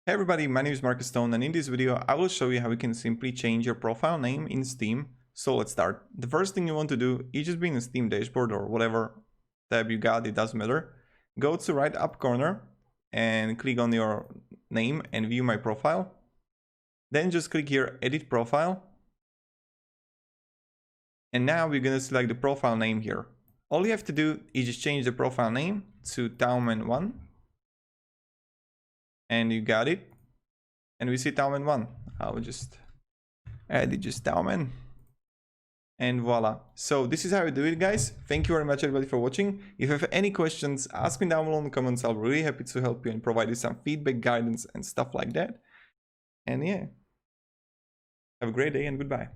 Hey everybody, my name is Marcus Stone, and in this video I will show you how you can simply change your profile name in Steam. So let's start. The first thing you want to do, you just be in the Steam dashboard or whatever tab you got, it doesn't matter. Go to right up corner and click on your name and view my profile. Then just click here, edit profile. And now we're going to select the profile name here. All you have to do is just change the profile name to TaoMan 1. And you got it. And we see TaoMan 1. I will just add it, just TaoMan. And voila. So this is how you do it, guys. Thank you very much everybody for watching. If you have any questions, ask me down below in the comments. I'll be really happy to help you and provide you some feedback, guidance and stuff like that. And yeah, have a great day and goodbye.